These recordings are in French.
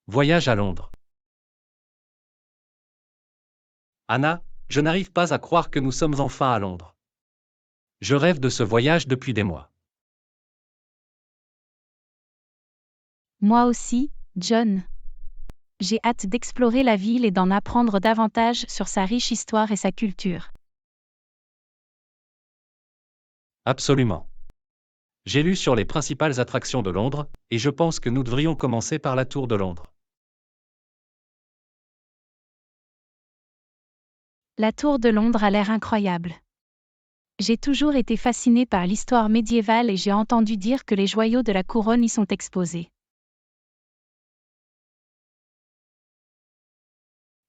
Voyage à Londres. Anna, je n'arrive pas à croire que nous sommes enfin à Londres. Je rêve de ce voyage depuis des mois. Moi aussi, John. J'ai hâte d'explorer la ville et d'en apprendre davantage sur sa riche histoire et sa culture. Absolument. J'ai lu sur les principales attractions de Londres, et je pense que nous devrions commencer par la Tour de Londres. La Tour de Londres a l'air incroyable. J'ai toujours été fascinée par l'histoire médiévale et j'ai entendu dire que les joyaux de la couronne y sont exposés.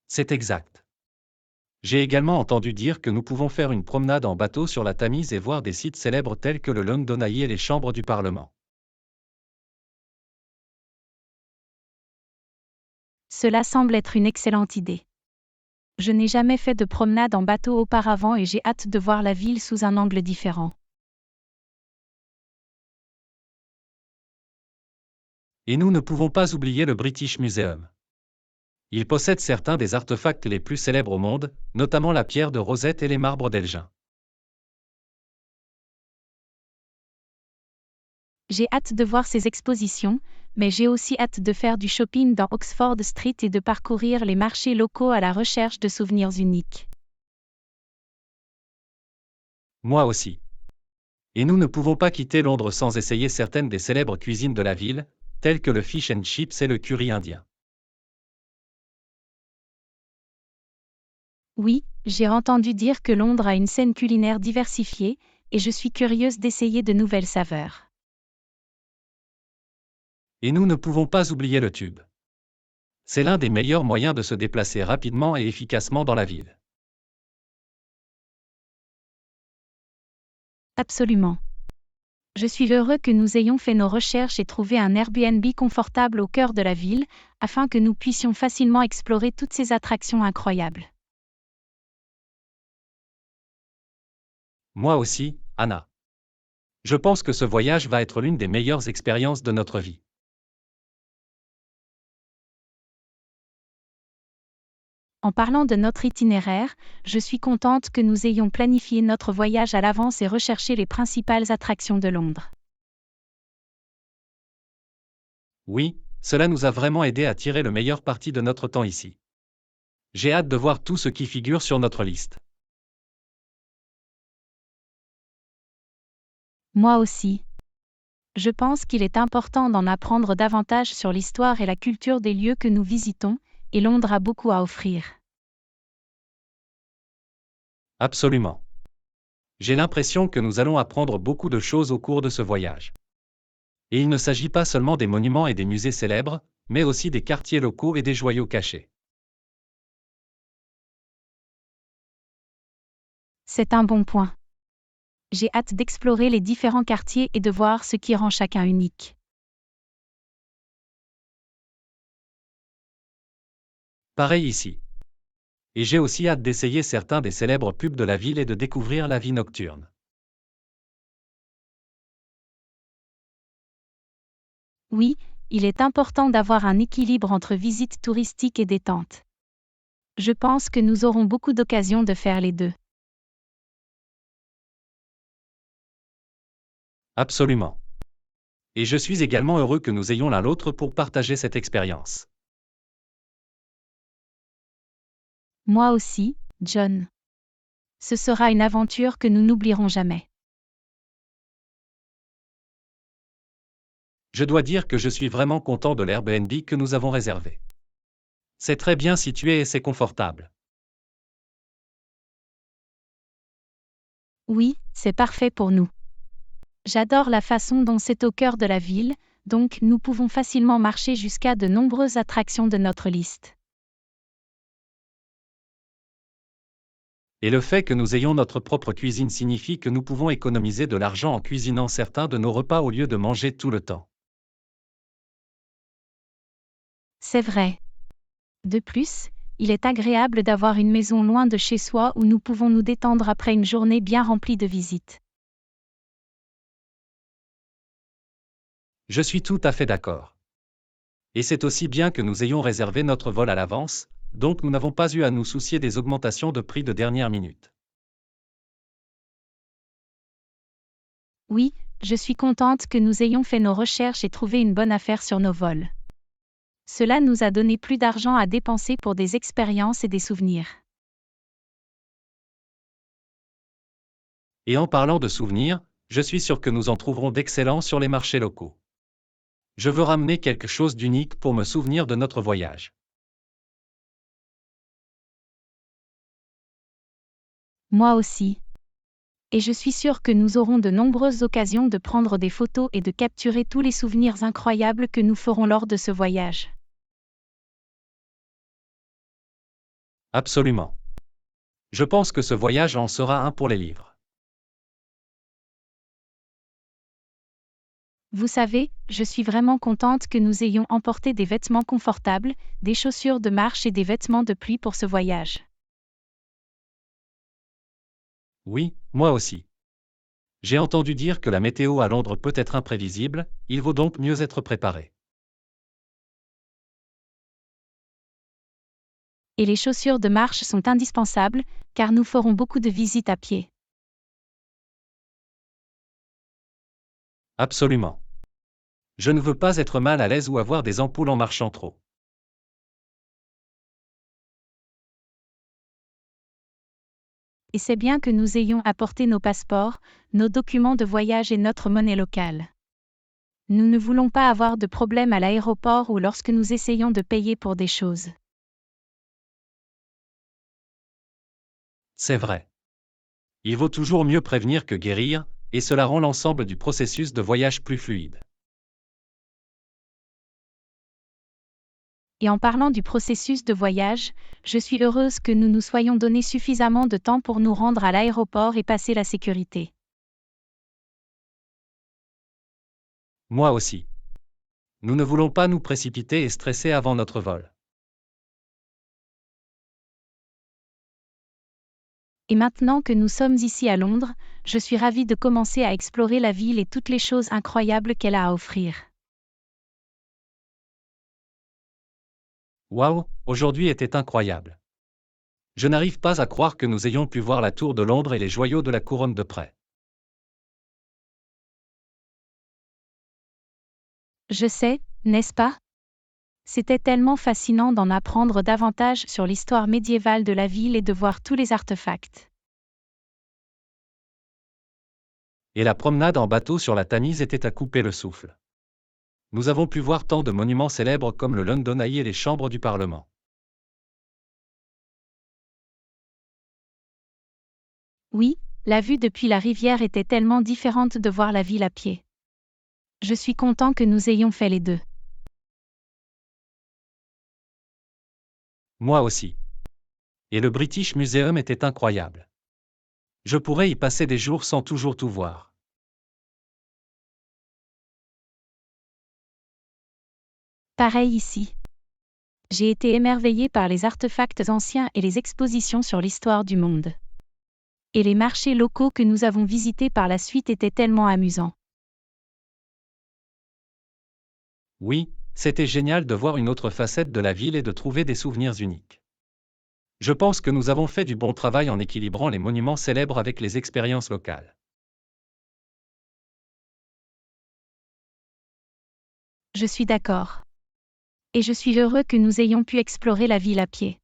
C'est exact. J'ai également entendu dire que nous pouvons faire une promenade en bateau sur la Tamise et voir des sites célèbres tels que le London Eye et les chambres du Parlement. Cela semble être une excellente idée. Je n'ai jamais fait de promenade en bateau auparavant et j'ai hâte de voir la ville sous un angle différent. Et nous ne pouvons pas oublier le British Museum. Il possède certains des artefacts les plus célèbres au monde, notamment la pierre de Rosette et les marbres d'Elgin. J'ai hâte de voir ces expositions, mais j'ai aussi hâte de faire du shopping dans Oxford Street et de parcourir les marchés locaux à la recherche de souvenirs uniques. Moi aussi. Et nous ne pouvons pas quitter Londres sans essayer certaines des célèbres cuisines de la ville, telles que le fish and chips et le curry indien. Oui, j'ai entendu dire que Londres a une scène culinaire diversifiée, et je suis curieuse d'essayer de nouvelles saveurs. Et nous ne pouvons pas oublier le tube. C'est l'un des meilleurs moyens de se déplacer rapidement et efficacement dans la ville. Absolument. Je suis heureux que nous ayons fait nos recherches et trouvé un Airbnb confortable au cœur de la ville, afin que nous puissions facilement explorer toutes ces attractions incroyables. Moi aussi, Anna. Je pense que ce voyage va être l'une des meilleures expériences de notre vie. En parlant de notre itinéraire, je suis contente que nous ayons planifié notre voyage à l'avance et recherché les principales attractions de Londres. Oui, cela nous a vraiment aidé à tirer le meilleur parti de notre temps ici. J'ai hâte de voir tout ce qui figure sur notre liste. Moi aussi. Je pense qu'il est important d'en apprendre davantage sur l'histoire et la culture des lieux que nous visitons, et Londres a beaucoup à offrir. Absolument. J'ai l'impression que nous allons apprendre beaucoup de choses au cours de ce voyage. Et il ne s'agit pas seulement des monuments et des musées célèbres, mais aussi des quartiers locaux et des joyaux cachés. C'est un bon point. J'ai hâte d'explorer les différents quartiers et de voir ce qui rend chacun unique. Pareil ici. Et j'ai aussi hâte d'essayer certains des célèbres pubs de la ville et de découvrir la vie nocturne. Oui, il est important d'avoir un équilibre entre visite touristique et détente. Je pense que nous aurons beaucoup d'occasions de faire les deux. Absolument. Et je suis également heureux que nous ayons l'un l'autre pour partager cette expérience. Moi aussi, John. Ce sera une aventure que nous n'oublierons jamais. Je dois dire que je suis vraiment content de l'Airbnb que nous avons réservé. C'est très bien situé et c'est confortable. Oui, c'est parfait pour nous. J'adore la façon dont c'est au cœur de la ville, donc nous pouvons facilement marcher jusqu'à de nombreuses attractions de notre liste. Et le fait que nous ayons notre propre cuisine signifie que nous pouvons économiser de l'argent en cuisinant certains de nos repas au lieu de manger tout le temps. C'est vrai. De plus, il est agréable d'avoir une maison loin de chez soi où nous pouvons nous détendre après une journée bien remplie de visites. Je suis tout à fait d'accord. Et c'est aussi bien que nous ayons réservé notre vol à l'avance, donc nous n'avons pas eu à nous soucier des augmentations de prix de dernière minute. Oui, je suis contente que nous ayons fait nos recherches et trouvé une bonne affaire sur nos vols. Cela nous a donné plus d'argent à dépenser pour des expériences et des souvenirs. Et en parlant de souvenirs, je suis sûr que nous en trouverons d'excellents sur les marchés locaux. Je veux ramener quelque chose d'unique pour me souvenir de notre voyage. Moi aussi. Et je suis sûre que nous aurons de nombreuses occasions de prendre des photos et de capturer tous les souvenirs incroyables que nous ferons lors de ce voyage. Absolument. Je pense que ce voyage en sera un pour les livres. Vous savez, je suis vraiment contente que nous ayons emporté des vêtements confortables, des chaussures de marche et des vêtements de pluie pour ce voyage. Oui, moi aussi. J'ai entendu dire que la météo à Londres peut être imprévisible, il vaut donc mieux être préparé. Et les chaussures de marche sont indispensables, car nous ferons beaucoup de visites à pied. Absolument. Je ne veux pas être mal à l'aise ou avoir des ampoules en marchant trop. Et c'est bien que nous ayons apporté nos passeports, nos documents de voyage et notre monnaie locale. Nous ne voulons pas avoir de problème à l'aéroport ou lorsque nous essayons de payer pour des choses. C'est vrai. Il vaut toujours mieux prévenir que guérir, et cela rend l'ensemble du processus de voyage plus fluide. Et en parlant du processus de voyage, je suis heureuse que nous nous soyons donné suffisamment de temps pour nous rendre à l'aéroport et passer la sécurité. Moi aussi. Nous ne voulons pas nous précipiter et stresser avant notre vol. Et maintenant que nous sommes ici à Londres, je suis ravie de commencer à explorer la ville et toutes les choses incroyables qu'elle a à offrir. Waouh, aujourd'hui était incroyable. Je n'arrive pas à croire que nous ayons pu voir la tour de Londres et les joyaux de la couronne de près. Je sais, n'est-ce pas? C'était tellement fascinant d'en apprendre davantage sur l'histoire médiévale de la ville et de voir tous les artefacts. Et la promenade en bateau sur la Tamise était à couper le souffle. Nous avons pu voir tant de monuments célèbres comme le London Eye et les chambres du Parlement. Oui, la vue depuis la rivière était tellement différente de voir la ville à pied. Je suis content que nous ayons fait les deux. Moi aussi. Et le British Museum était incroyable. Je pourrais y passer des jours sans toujours tout voir. Pareil ici. J'ai été émerveillée par les artefacts anciens et les expositions sur l'histoire du monde. Et les marchés locaux que nous avons visités par la suite étaient tellement amusants. Oui, c'était génial de voir une autre facette de la ville et de trouver des souvenirs uniques. Je pense que nous avons fait du bon travail en équilibrant les monuments célèbres avec les expériences locales. Je suis d'accord. Et je suis heureux que nous ayons pu explorer la ville à pied.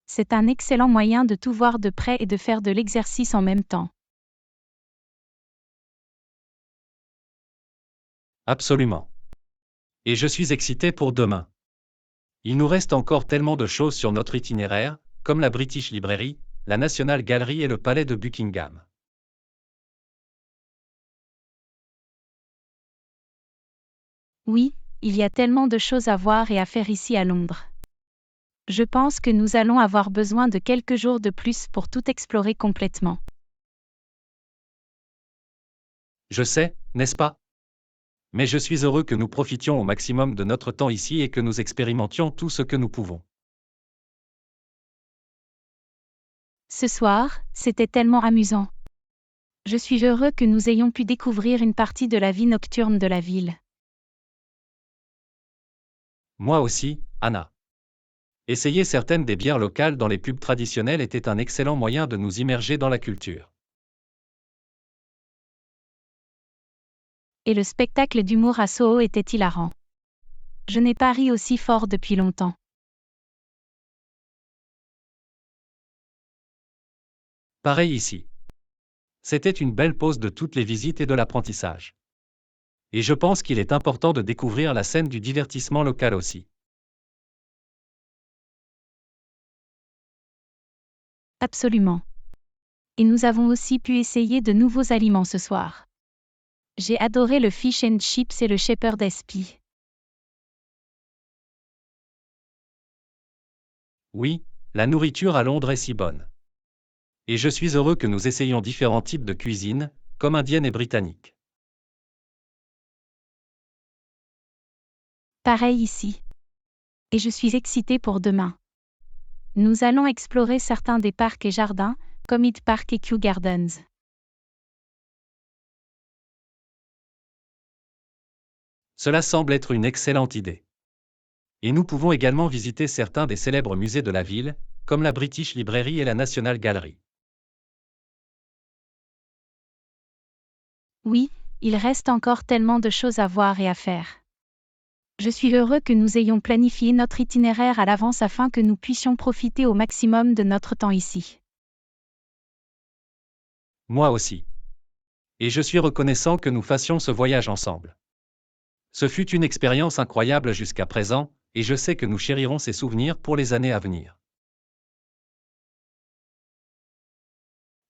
C'est un excellent moyen de tout voir de près et de faire de l'exercice en même temps. Absolument. Et je suis excité pour demain. Il nous reste encore tellement de choses sur notre itinéraire, comme la British Library, la National Gallery et le palais de Buckingham. Oui, il y a tellement de choses à voir et à faire ici à Londres. Je pense que nous allons avoir besoin de quelques jours de plus pour tout explorer complètement. Je sais, n'est-ce pas? Mais je suis heureux que nous profitions au maximum de notre temps ici et que nous expérimentions tout ce que nous pouvons. Ce soir, c'était tellement amusant. Je suis heureux que nous ayons pu découvrir une partie de la vie nocturne de la ville. Moi aussi, Anna. Essayer certaines des bières locales dans les pubs traditionnelles était un excellent moyen de nous immerger dans la culture. Et le spectacle d'humour à Soho était hilarant. Je n'ai pas ri aussi fort depuis longtemps. Pareil ici. C'était une belle pause de toutes les visites et de l'apprentissage. Et je pense qu'il est important de découvrir la scène du divertissement local aussi. Absolument. Et nous avons aussi pu essayer de nouveaux aliments ce soir. J'ai adoré le fish and chips et le shepherd's pie. Oui, la nourriture à Londres est si bonne. Et je suis heureux que nous essayions différents types de cuisine, comme indienne et britannique. Pareil ici. Et je suis excitée pour demain. Nous allons explorer certains des parcs et jardins, comme Hyde Park et Kew Gardens. Cela semble être une excellente idée. Et nous pouvons également visiter certains des célèbres musées de la ville, comme la British Library et la National Gallery. Oui, il reste encore tellement de choses à voir et à faire. Je suis heureux que nous ayons planifié notre itinéraire à l'avance afin que nous puissions profiter au maximum de notre temps ici. Moi aussi. Et je suis reconnaissant que nous fassions ce voyage ensemble. Ce fut une expérience incroyable jusqu'à présent, et je sais que nous chérirons ces souvenirs pour les années à venir.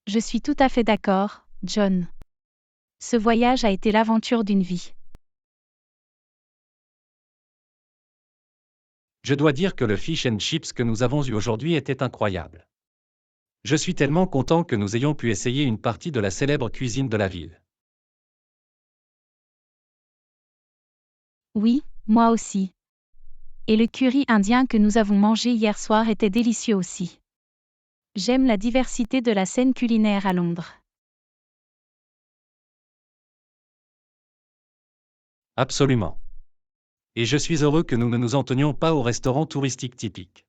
Je suis tout à fait d'accord, John. Ce voyage a été l'aventure d'une vie. Je dois dire que le fish and chips que nous avons eu aujourd'hui était incroyable. Je suis tellement content que nous ayons pu essayer une partie de la célèbre cuisine de la ville. Oui, moi aussi. Et le curry indien que nous avons mangé hier soir était délicieux aussi. J'aime la diversité de la scène culinaire à Londres. Absolument. Et je suis heureux que nous ne nous en tenions pas aux restaurants touristiques typiques.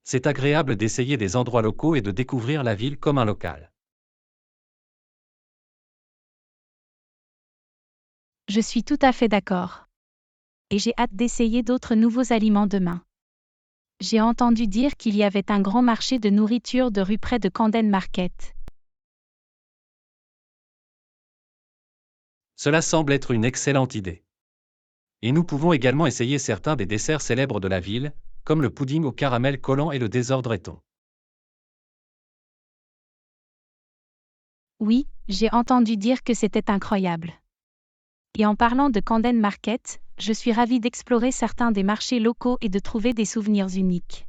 C'est agréable d'essayer des endroits locaux et de découvrir la ville comme un local. Je suis tout à fait d'accord. Et j'ai hâte d'essayer d'autres nouveaux aliments demain. J'ai entendu dire qu'il y avait un grand marché de nourriture de rue près de Camden Market. Cela semble être une excellente idée. Et nous pouvons également essayer certains des desserts célèbres de la ville, comme le pudding au caramel collant et le désordre-éton. Oui, j'ai entendu dire que c'était incroyable. Et en parlant de Camden Market, je suis ravie d'explorer certains des marchés locaux et de trouver des souvenirs uniques.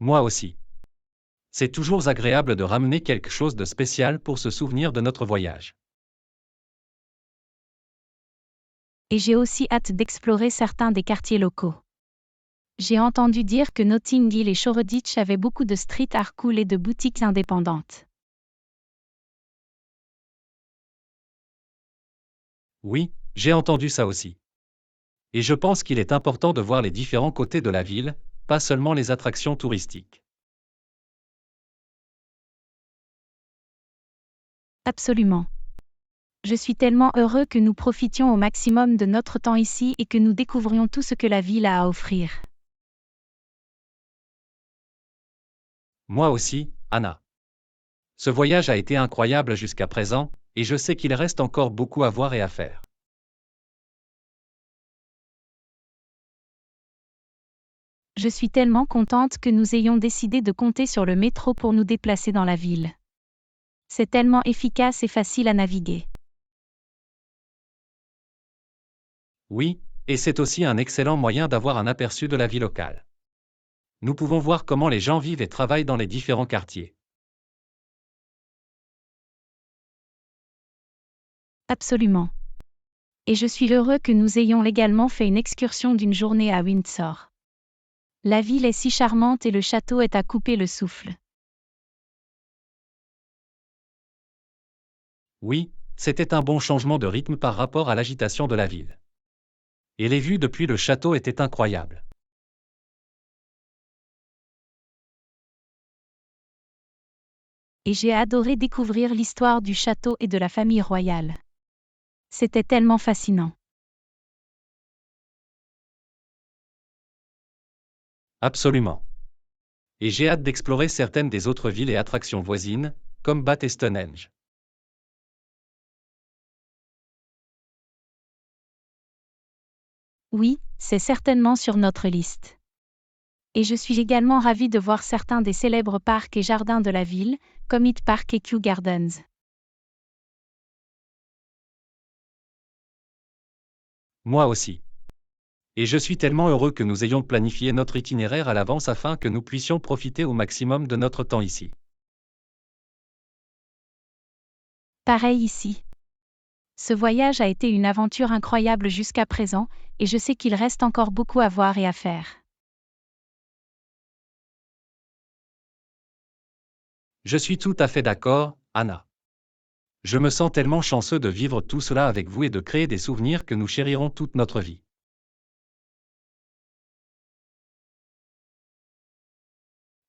Moi aussi. C'est toujours agréable de ramener quelque chose de spécial pour se souvenir de notre voyage. Et j'ai aussi hâte d'explorer certains des quartiers locaux. J'ai entendu dire que Notting Hill et Shoreditch avaient beaucoup de street art cool et de boutiques indépendantes. Oui, j'ai entendu ça aussi. Et je pense qu'il est important de voir les différents côtés de la ville, pas seulement les attractions touristiques. Absolument. Je suis tellement heureux que nous profitions au maximum de notre temps ici et que nous découvrions tout ce que la ville a à offrir. Moi aussi, Anna. Ce voyage a été incroyable jusqu'à présent, et je sais qu'il reste encore beaucoup à voir et à faire. Je suis tellement contente que nous ayons décidé de compter sur le métro pour nous déplacer dans la ville. C'est tellement efficace et facile à naviguer. Oui, et c'est aussi un excellent moyen d'avoir un aperçu de la vie locale. Nous pouvons voir comment les gens vivent et travaillent dans les différents quartiers. Absolument. Et je suis heureux que nous ayons également fait une excursion d'une journée à Windsor. La ville est si charmante et le château est à couper le souffle. Oui, c'était un bon changement de rythme par rapport à l'agitation de la ville. Et les vues depuis le château étaient incroyables. Et j'ai adoré découvrir l'histoire du château et de la famille royale. C'était tellement fascinant. Absolument. Et j'ai hâte d'explorer certaines des autres villes et attractions voisines, comme Bath et Stonehenge. Oui, c'est certainement sur notre liste. Et je suis également ravie de voir certains des célèbres parcs et jardins de la ville, comme Hyde Park et Kew Gardens. Moi aussi. Et je suis tellement heureux que nous ayons planifié notre itinéraire à l'avance afin que nous puissions profiter au maximum de notre temps ici. Pareil ici. Ce voyage a été une aventure incroyable jusqu'à présent, et je sais qu'il reste encore beaucoup à voir et à faire. Je suis tout à fait d'accord, Anna. Je me sens tellement chanceux de vivre tout cela avec vous et de créer des souvenirs que nous chérirons toute notre vie.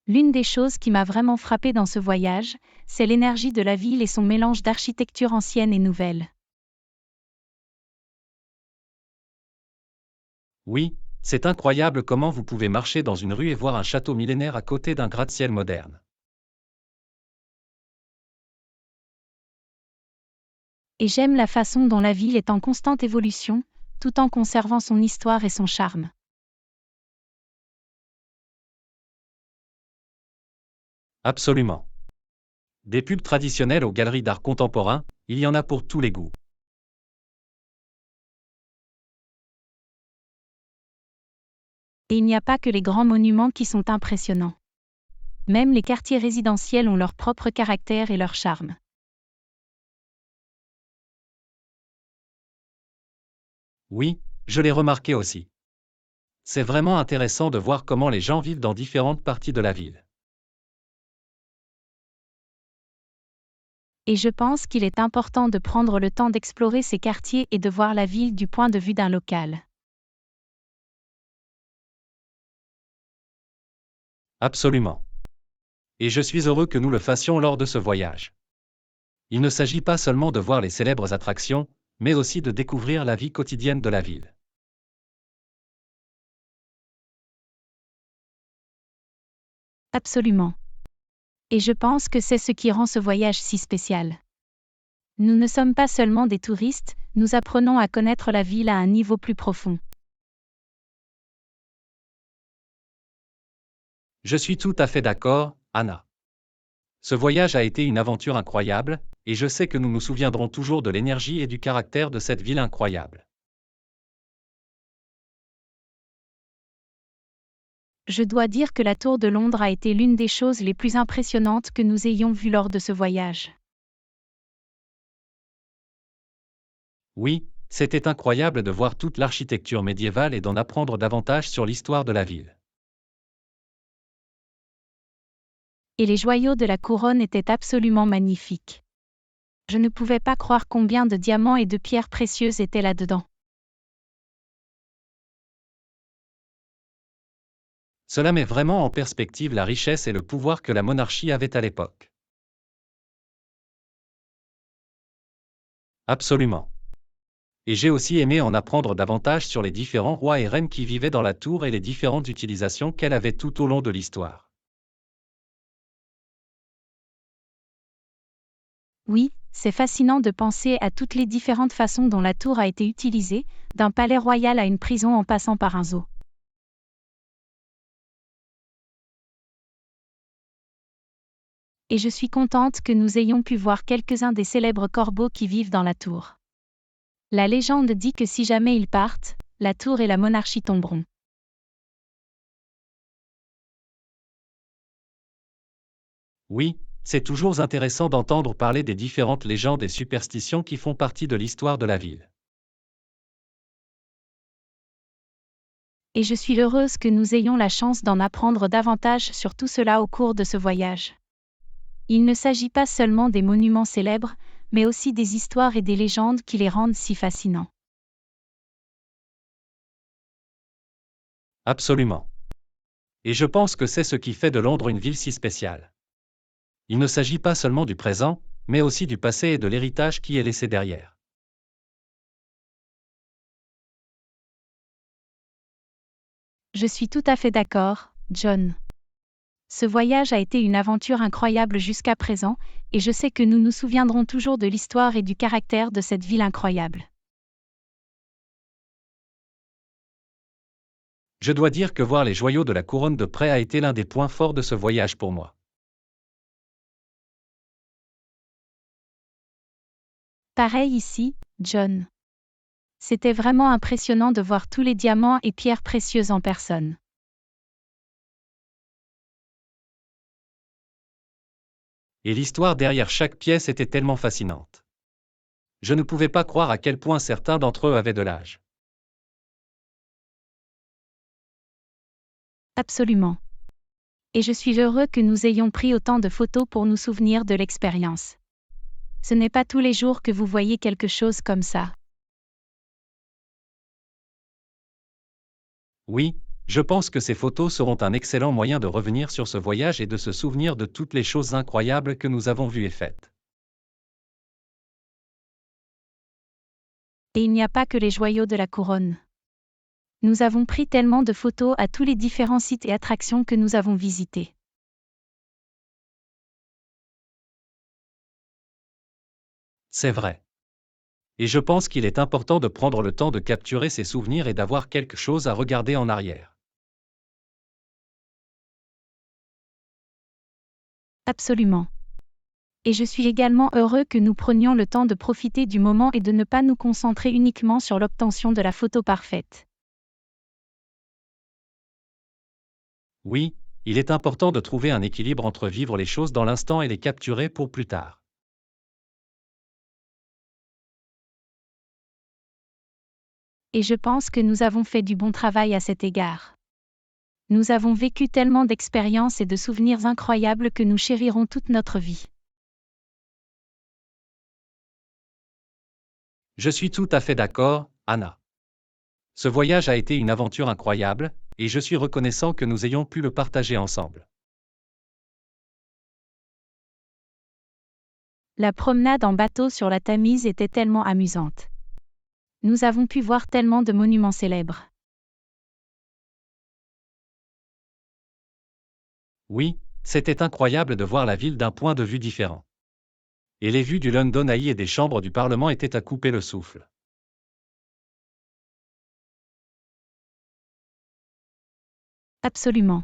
L'une des choses qui m'a vraiment frappée dans ce voyage, c'est l'énergie de la ville et son mélange d'architecture ancienne et nouvelle. Oui, c'est incroyable comment vous pouvez marcher dans une rue et voir un château millénaire à côté d'un gratte-ciel moderne. Et j'aime la façon dont la ville est en constante évolution, tout en conservant son histoire et son charme. Absolument. Des pubs traditionnelles aux galeries d'art contemporain, il y en a pour tous les goûts. Et il n'y a pas que les grands monuments qui sont impressionnants. Même les quartiers résidentiels ont leur propre caractère et leur charme. Oui, je l'ai remarqué aussi. C'est vraiment intéressant de voir comment les gens vivent dans différentes parties de la ville. Et je pense qu'il est important de prendre le temps d'explorer ces quartiers et de voir la ville du point de vue d'un local. Absolument. Et je suis heureux que nous le fassions lors de ce voyage. Il ne s'agit pas seulement de voir les célèbres attractions, mais aussi de découvrir la vie quotidienne de la ville. Absolument. Et je pense que c'est ce qui rend ce voyage si spécial. Nous ne sommes pas seulement des touristes, nous apprenons à connaître la ville à un niveau plus profond. Je suis tout à fait d'accord, Anna. Ce voyage a été une aventure incroyable, et je sais que nous nous souviendrons toujours de l'énergie et du caractère de cette ville incroyable. Je dois dire que la Tour de Londres a été l'une des choses les plus impressionnantes que nous ayons vues lors de ce voyage. Oui, c'était incroyable de voir toute l'architecture médiévale et d'en apprendre davantage sur l'histoire de la ville. Et les joyaux de la couronne étaient absolument magnifiques. Je ne pouvais pas croire combien de diamants et de pierres précieuses étaient là-dedans. Cela met vraiment en perspective la richesse et le pouvoir que la monarchie avait à l'époque. Absolument. Et j'ai aussi aimé en apprendre davantage sur les différents rois et reines qui vivaient dans la tour et les différentes utilisations qu'elle avait tout au long de l'histoire. Oui, c'est fascinant de penser à toutes les différentes façons dont la tour a été utilisée, d'un palais royal à une prison en passant par un zoo. Et je suis contente que nous ayons pu voir quelques-uns des célèbres corbeaux qui vivent dans la tour. La légende dit que si jamais ils partent, la tour et la monarchie tomberont. Oui, c'est toujours intéressant d'entendre parler des différentes légendes et superstitions qui font partie de l'histoire de la ville. Et je suis heureuse que nous ayons la chance d'en apprendre davantage sur tout cela au cours de ce voyage. Il ne s'agit pas seulement des monuments célèbres, mais aussi des histoires et des légendes qui les rendent si fascinants. Absolument. Et je pense que c'est ce qui fait de Londres une ville si spéciale. Il ne s'agit pas seulement du présent, mais aussi du passé et de l'héritage qui est laissé derrière. Je suis tout à fait d'accord, John. Ce voyage a été une aventure incroyable jusqu'à présent, et je sais que nous nous souviendrons toujours de l'histoire et du caractère de cette ville incroyable. Je dois dire que voir les joyaux de la couronne de près a été l'un des points forts de ce voyage pour moi. Pareil ici, John. C'était vraiment impressionnant de voir tous les diamants et pierres précieuses en personne. Et l'histoire derrière chaque pièce était tellement fascinante. Je ne pouvais pas croire à quel point certains d'entre eux avaient de l'âge. Absolument. Et je suis heureux que nous ayons pris autant de photos pour nous souvenir de l'expérience. Ce n'est pas tous les jours que vous voyez quelque chose comme ça. Oui, je pense que ces photos seront un excellent moyen de revenir sur ce voyage et de se souvenir de toutes les choses incroyables que nous avons vues et faites. Et il n'y a pas que les joyaux de la couronne. Nous avons pris tellement de photos à tous les différents sites et attractions que nous avons visités. C'est vrai. Et je pense qu'il est important de prendre le temps de capturer ces souvenirs et d'avoir quelque chose à regarder en arrière. Absolument. Et je suis également heureux que nous prenions le temps de profiter du moment et de ne pas nous concentrer uniquement sur l'obtention de la photo parfaite. Oui, il est important de trouver un équilibre entre vivre les choses dans l'instant et les capturer pour plus tard. Et je pense que nous avons fait du bon travail à cet égard. Nous avons vécu tellement d'expériences et de souvenirs incroyables que nous chérirons toute notre vie. Je suis tout à fait d'accord, Anna. Ce voyage a été une aventure incroyable, et je suis reconnaissant que nous ayons pu le partager ensemble. La promenade en bateau sur la Tamise était tellement amusante. Nous avons pu voir tellement de monuments célèbres. Oui, c'était incroyable de voir la ville d'un point de vue différent. Et les vues du London Eye et des chambres du Parlement étaient à couper le souffle. Absolument.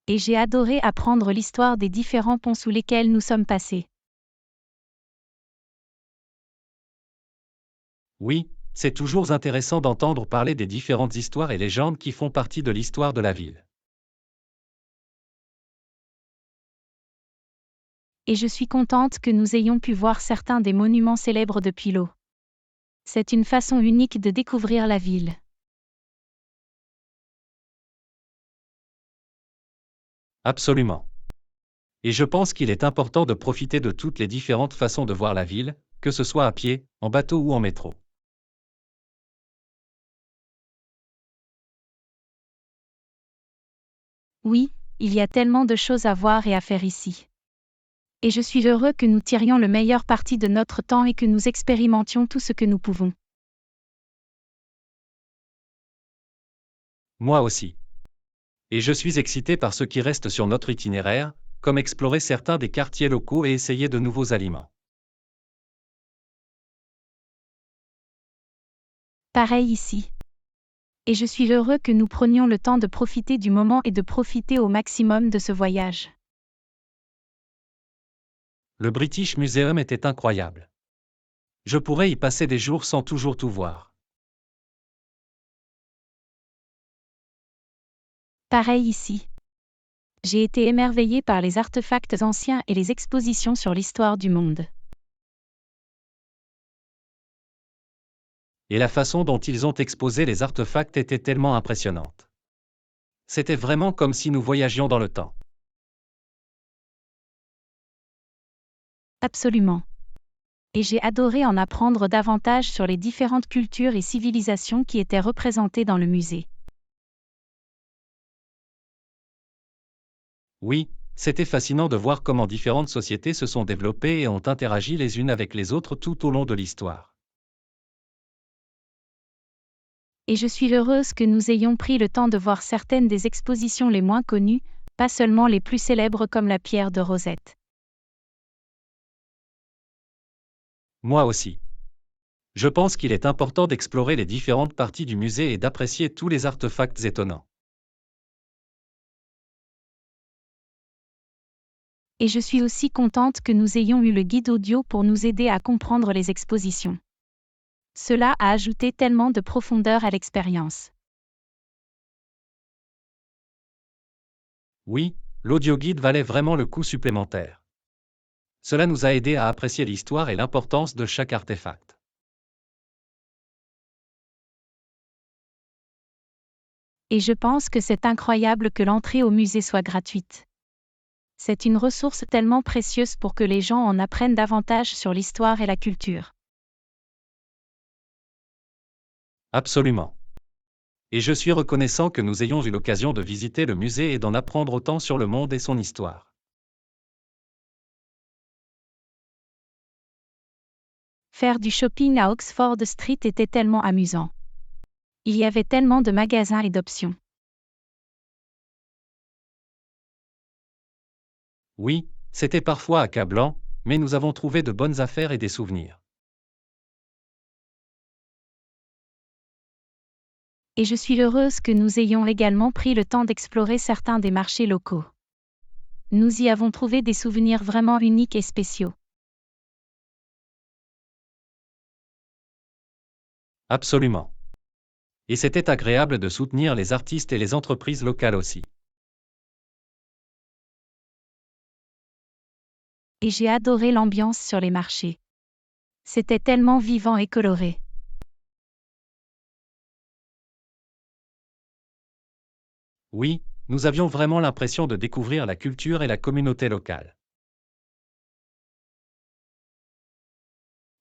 Et j'ai adoré apprendre l'histoire des différents ponts sous lesquels nous sommes passés. Oui, c'est toujours intéressant d'entendre parler des différentes histoires et légendes qui font partie de l'histoire de la ville. Et je suis contente que nous ayons pu voir certains des monuments célèbres depuis l'eau. C'est une façon unique de découvrir la ville. Absolument. Et je pense qu'il est important de profiter de toutes les différentes façons de voir la ville, que ce soit à pied, en bateau ou en métro. Oui, il y a tellement de choses à voir et à faire ici. Et je suis heureux que nous tirions le meilleur parti de notre temps et que nous expérimentions tout ce que nous pouvons. Moi aussi. Et je suis excité par ce qui reste sur notre itinéraire, comme explorer certains des quartiers locaux et essayer de nouveaux aliments. Pareil ici. Et je suis heureux que nous prenions le temps de profiter du moment et de profiter au maximum de ce voyage. Le British Museum était incroyable. Je pourrais y passer des jours sans toujours tout voir. Pareil ici. J'ai été émerveillée par les artefacts anciens et les expositions sur l'histoire du monde. Et la façon dont ils ont exposé les artefacts était tellement impressionnante. C'était vraiment comme si nous voyagions dans le temps. Absolument. Et j'ai adoré en apprendre davantage sur les différentes cultures et civilisations qui étaient représentées dans le musée. Oui, c'était fascinant de voir comment différentes sociétés se sont développées et ont interagi les unes avec les autres tout au long de l'histoire. Et je suis heureuse que nous ayons pris le temps de voir certaines des expositions les moins connues, pas seulement les plus célèbres comme la pierre de Rosette. Moi aussi. Je pense qu'il est important d'explorer les différentes parties du musée et d'apprécier tous les artefacts étonnants. Et je suis aussi contente que nous ayons eu le guide audio pour nous aider à comprendre les expositions. Cela a ajouté tellement de profondeur à l'expérience. Oui, l'audioguide valait vraiment le coût supplémentaire. Cela nous a aidés à apprécier l'histoire et l'importance de chaque artefact. Et je pense que c'est incroyable que l'entrée au musée soit gratuite. C'est une ressource tellement précieuse pour que les gens en apprennent davantage sur l'histoire et la culture. Absolument. Et je suis reconnaissant que nous ayons eu l'occasion de visiter le musée et d'en apprendre autant sur le monde et son histoire. Faire du shopping à Oxford Street était tellement amusant. Il y avait tellement de magasins et d'options. Oui, c'était parfois accablant, mais nous avons trouvé de bonnes affaires et des souvenirs. Et je suis heureuse que nous ayons également pris le temps d'explorer certains des marchés locaux. Nous y avons trouvé des souvenirs vraiment uniques et spéciaux. Absolument. Et c'était agréable de soutenir les artistes et les entreprises locales aussi. Et j'ai adoré l'ambiance sur les marchés. C'était tellement vivant et coloré. Oui, nous avions vraiment l'impression de découvrir la culture et la communauté locale.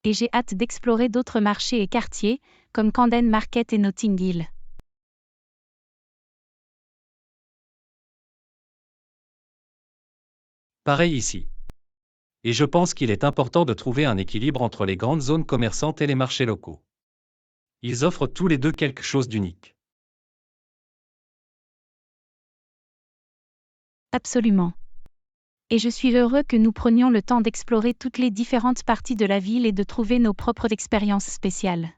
Et j'ai hâte d'explorer d'autres marchés et quartiers, comme Camden Market et Notting Hill. Pareil ici. Et je pense qu'il est important de trouver un équilibre entre les grandes zones commerçantes et les marchés locaux. Ils offrent tous les deux quelque chose d'unique. Absolument. Et je suis heureux que nous prenions le temps d'explorer toutes les différentes parties de la ville et de trouver nos propres expériences spéciales.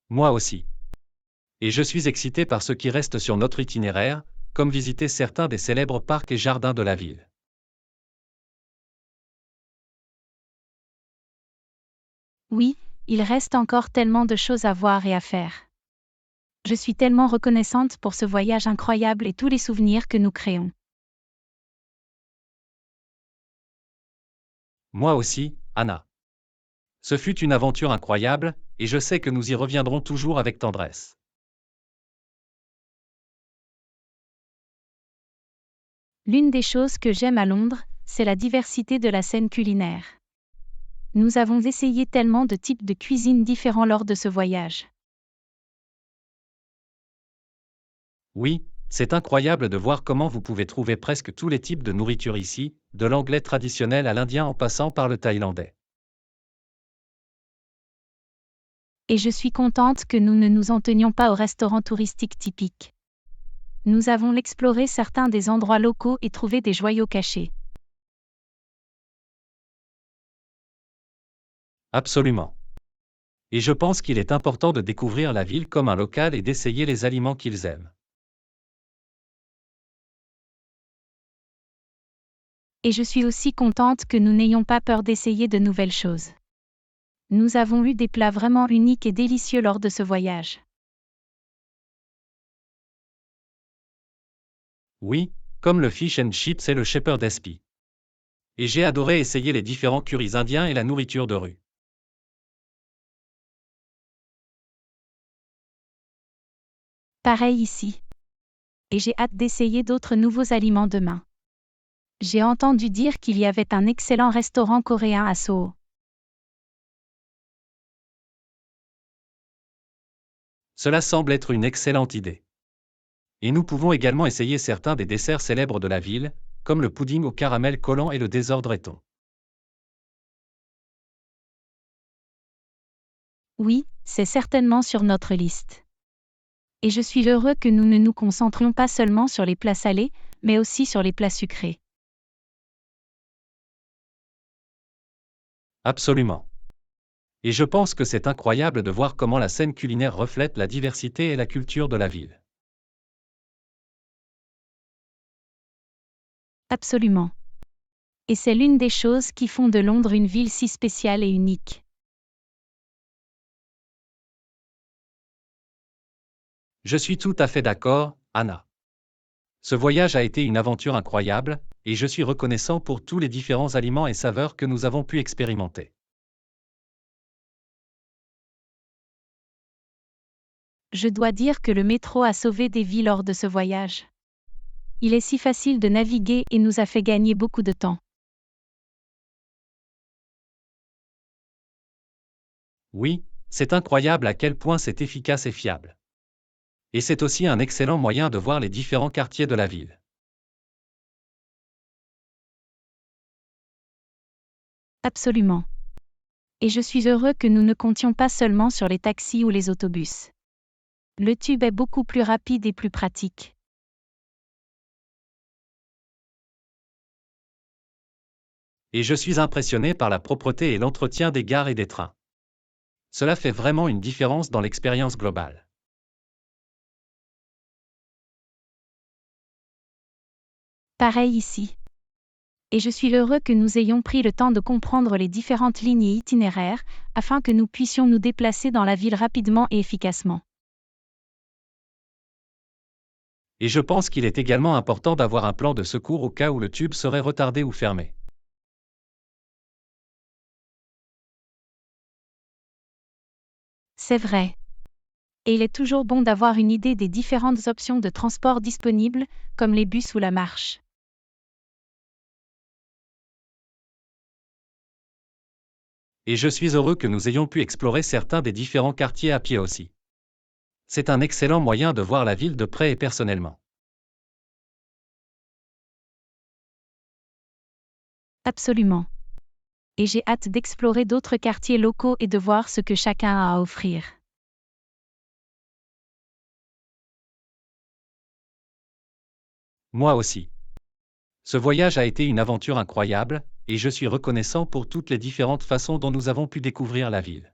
Moi aussi. Et je suis excité par ce qui reste sur notre itinéraire, comme visiter certains des célèbres parcs et jardins de la ville. Oui, il reste encore tellement de choses à voir et à faire. Je suis tellement reconnaissante pour ce voyage incroyable et tous les souvenirs que nous créons. Moi aussi, Anna. Ce fut une aventure incroyable, et je sais que nous y reviendrons toujours avec tendresse. L'une des choses que j'aime à Londres, c'est la diversité de la scène culinaire. Nous avons essayé tellement de types de cuisine différents lors de ce voyage. Oui, c'est incroyable de voir comment vous pouvez trouver presque tous les types de nourriture ici, de l'anglais traditionnel à l'indien en passant par le thaïlandais. Et je suis contente que nous ne nous en tenions pas aux restaurants touristiques typiques. Nous avons exploré certains des endroits locaux et trouvé des joyaux cachés. Absolument. Et je pense qu'il est important de découvrir la ville comme un local et d'essayer les aliments qu'ils aiment. Et je suis aussi contente que nous n'ayons pas peur d'essayer de nouvelles choses. Nous avons eu des plats vraiment uniques et délicieux lors de ce voyage. Oui, comme le fish and chips et le shepherd's pie. Et j'ai adoré essayer les différents currys indiens et la nourriture de rue. Pareil ici. Et j'ai hâte d'essayer d'autres nouveaux aliments demain. J'ai entendu dire qu'il y avait un excellent restaurant coréen à Seoul. Cela semble être une excellente idée. Et nous pouvons également essayer certains des desserts célèbres de la ville, comme le pudding au caramel collant et le désordre-éton. Oui, c'est certainement sur notre liste. Et je suis heureux que nous ne nous concentrions pas seulement sur les plats salés, mais aussi sur les plats sucrés. Absolument. Et je pense que c'est incroyable de voir comment la scène culinaire reflète la diversité et la culture de la ville. Absolument. Et c'est l'une des choses qui font de Londres une ville si spéciale et unique. Je suis tout à fait d'accord, Anna. Ce voyage a été une aventure incroyable, et je suis reconnaissant pour tous les différents aliments et saveurs que nous avons pu expérimenter. Je dois dire que le métro a sauvé des vies lors de ce voyage. Il est si facile de naviguer et nous a fait gagner beaucoup de temps. Oui, c'est incroyable à quel point c'est efficace et fiable. Et c'est aussi un excellent moyen de voir les différents quartiers de la ville. Absolument. Et je suis heureux que nous ne comptions pas seulement sur les taxis ou les autobus. Le tube est beaucoup plus rapide et plus pratique. Et je suis impressionné par la propreté et l'entretien des gares et des trains. Cela fait vraiment une différence dans l'expérience globale. Pareil ici. Et je suis heureux que nous ayons pris le temps de comprendre les différentes lignes et itinéraires, afin que nous puissions nous déplacer dans la ville rapidement et efficacement. Et je pense qu'il est également important d'avoir un plan de secours au cas où le tube serait retardé ou fermé. C'est vrai. Et il est toujours bon d'avoir une idée des différentes options de transport disponibles, comme les bus ou la marche. Et je suis heureux que nous ayons pu explorer certains des différents quartiers à pied aussi. C'est un excellent moyen de voir la ville de près et personnellement. Absolument. Et j'ai hâte d'explorer d'autres quartiers locaux et de voir ce que chacun a à offrir. Moi aussi. Ce voyage a été une aventure incroyable, et je suis reconnaissant pour toutes les différentes façons dont nous avons pu découvrir la ville.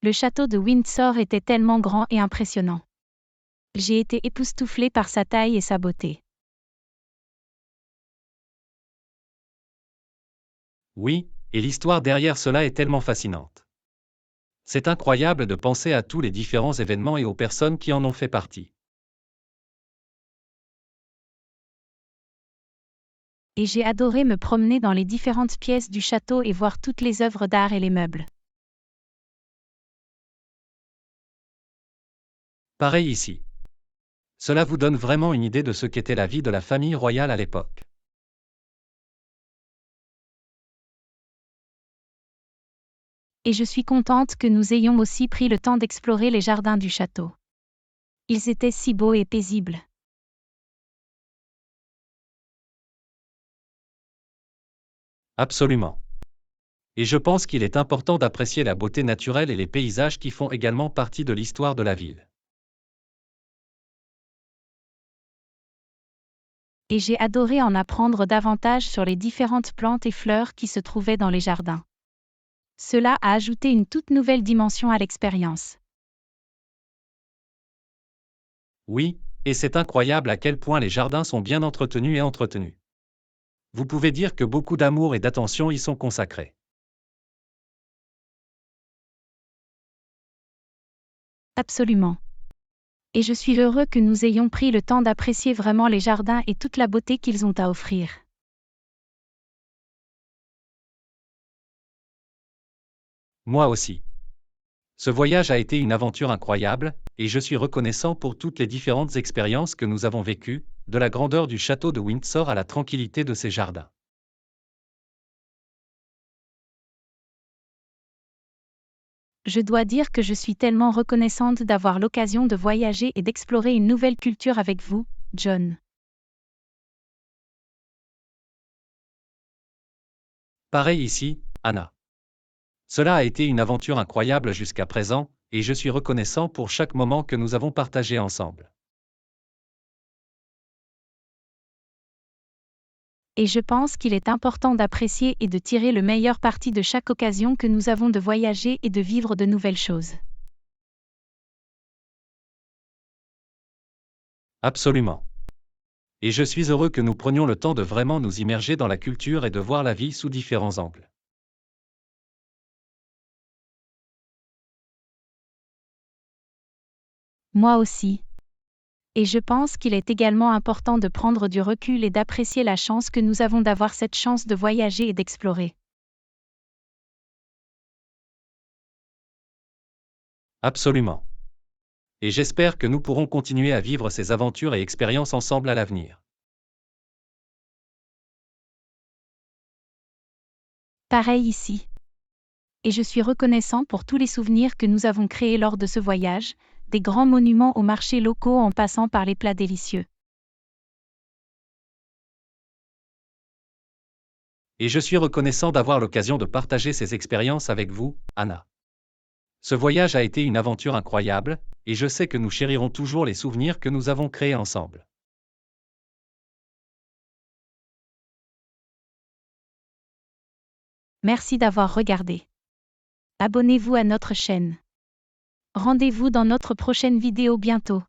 Le château de Windsor était tellement grand et impressionnant. J'ai été époustouflée par sa taille et sa beauté. Oui, et l'histoire derrière cela est tellement fascinante. C'est incroyable de penser à tous les différents événements et aux personnes qui en ont fait partie. Et j'ai adoré me promener dans les différentes pièces du château et voir toutes les œuvres d'art et les meubles. Pareil ici. Cela vous donne vraiment une idée de ce qu'était la vie de la famille royale à l'époque. Et je suis contente que nous ayons aussi pris le temps d'explorer les jardins du château. Ils étaient si beaux et paisibles. Absolument. Et je pense qu'il est important d'apprécier la beauté naturelle et les paysages qui font également partie de l'histoire de la ville. Et j'ai adoré en apprendre davantage sur les différentes plantes et fleurs qui se trouvaient dans les jardins. Cela a ajouté une toute nouvelle dimension à l'expérience. Oui, et c'est incroyable à quel point les jardins sont bien entretenus et entretenus. Vous pouvez dire que beaucoup d'amour et d'attention y sont consacrés. Absolument. Et je suis heureux que nous ayons pris le temps d'apprécier vraiment les jardins et toute la beauté qu'ils ont à offrir. Moi aussi. Ce voyage a été une aventure incroyable, et je suis reconnaissant pour toutes les différentes expériences que nous avons vécues, de la grandeur du château de Windsor à la tranquillité de ses jardins. Je dois dire que je suis tellement reconnaissante d'avoir l'occasion de voyager et d'explorer une nouvelle culture avec vous, John. Pareil ici, Anna. Cela a été une aventure incroyable jusqu'à présent, et je suis reconnaissant pour chaque moment que nous avons partagé ensemble. Et je pense qu'il est important d'apprécier et de tirer le meilleur parti de chaque occasion que nous avons de voyager et de vivre de nouvelles choses. Absolument. Et je suis heureux que nous prenions le temps de vraiment nous immerger dans la culture et de voir la vie sous différents angles. Moi aussi. Et je pense qu'il est également important de prendre du recul et d'apprécier la chance que nous avons d'avoir cette chance de voyager et d'explorer. Absolument. Et j'espère que nous pourrons continuer à vivre ces aventures et expériences ensemble à l'avenir. Pareil ici. Et je suis reconnaissant pour tous les souvenirs que nous avons créés lors de ce voyage, des grands monuments aux marchés locaux en passant par les plats délicieux. Et je suis reconnaissant d'avoir l'occasion de partager ces expériences avec vous, Anna. Ce voyage a été une aventure incroyable, et je sais que nous chérirons toujours les souvenirs que nous avons créés ensemble. Merci d'avoir regardé. Abonnez-vous à notre chaîne. Rendez-vous dans notre prochaine vidéo bientôt.